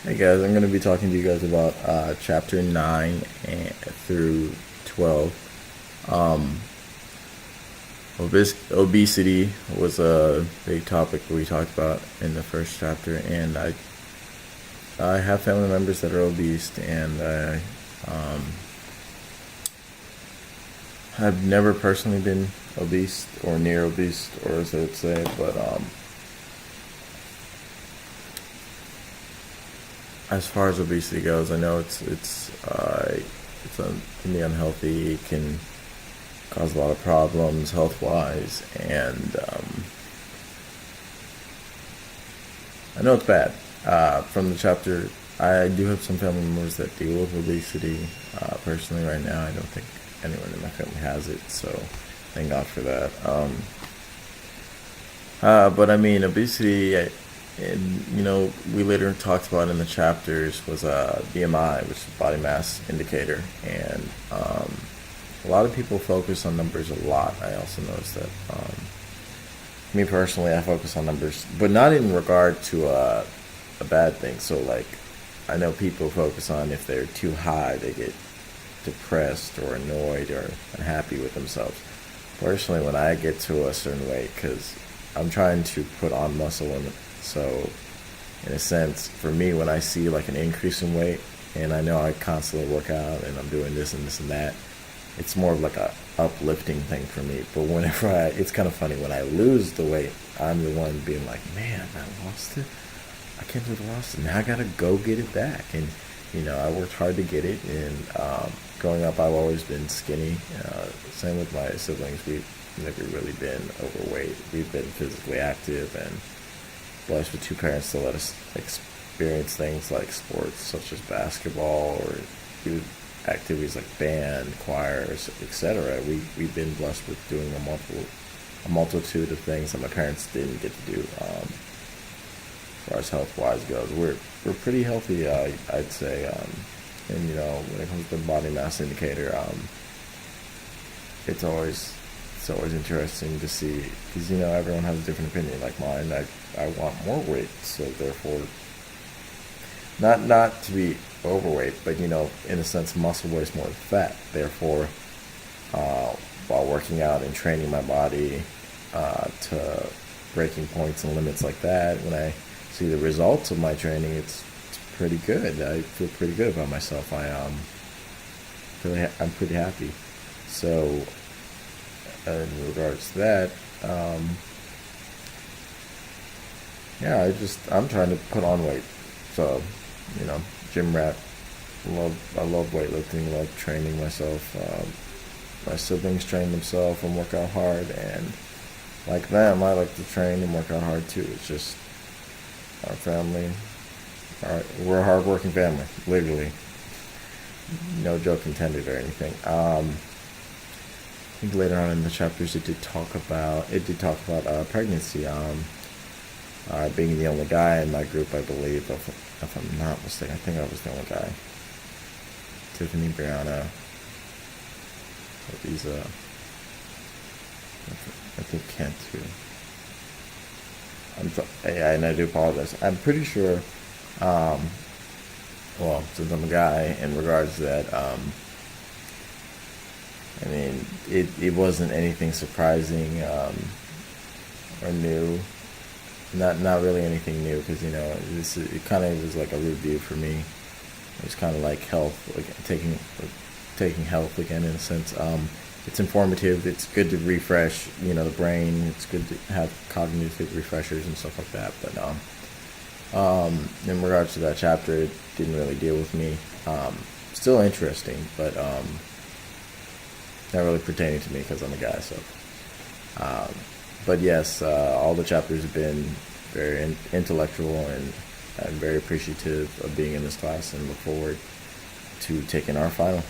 Hey guys, I'm going to be talking to you guys about chapter 9 through 12. Um, Obesity was a big topic we talked about in the first chapter, and I have family members that are obese, and I've never personally been obese or near obese, or as they would say, but as far as obesity goes, I know can be unhealthy. It can cause a lot of problems health wise, and I know it's bad. From the chapter, I do have some family members that deal with obesity. Personally, right now, I don't think anyone in my family has it, so thank God for that. But I mean, obesity, and we later talked about in the chapters was BMI, which is body mass indicator, and a lot of people focus on numbers a lot. I also noticed that. Me personally, I focus on numbers, but not in regard to a bad thing. So like, I know people focus on if they're too high, they get depressed or annoyed or unhappy with themselves. Personally, when I get to a certain weight, because I'm trying to put on muscle, and so in a sense, for me, when I see like an increase in weight, and I know I constantly work out and I'm doing this and this and that, it's more of like a uplifting thing for me. But whenever it's kind of funny when I lose the weight, I'm the one being like, man, I lost it. I can't believe I lost it. Now I gotta go get it back. And I worked hard to get it. And growing up, I've always been skinny. Same with my siblings. We've never really been overweight. We've been physically active and blessed with two parents to let us experience things like sports such as basketball or do activities like band, choirs, etc. We've been blessed with doing a multitude of things that my parents didn't get to do. As far as health wise goes, we're pretty healthy, I'd say. And when it comes to the body mass indicator, it's always interesting to see, because everyone has a different opinion. Like mine, I want more weight, so therefore, not to be overweight, but in a sense, muscle weighs more than fat. Therefore, while working out and training my body to breaking points and limits like that, when I see the results of my training, it's pretty good. I feel pretty good about myself. I'm pretty happy. So, in regards to that, yeah, I'm trying to put on weight. So, gym rat. I love weightlifting. Love training myself. My siblings train themselves and work out hard, and like them, I like to train and work out hard too. It's just our family. We're a hard-working family, literally. No joke intended or anything. I think later on in the chapters it did talk about pregnancy. Being the only guy in my group, I believe, if I'm not mistaken, I think I was the only guy. Tiffany, Brianna, Lisa, I think Kent too. Yeah, and I do apologize. I'm pretty sure. Well, since I'm a guy, in regards to that, I mean, it wasn't anything surprising or new. Not really anything new, because it kind of was like a review for me. It was kind of like health, like taking health again in a sense. It's informative. It's good to refresh, the brain. It's good to have cognitive refreshers and stuff like that. But in regards to that chapter, it didn't really deal with me. Still interesting, but not really pertaining to me because I'm a guy. So, but yes, all the chapters have been very intellectual, and I'm very appreciative of being in this class and look forward to taking our final.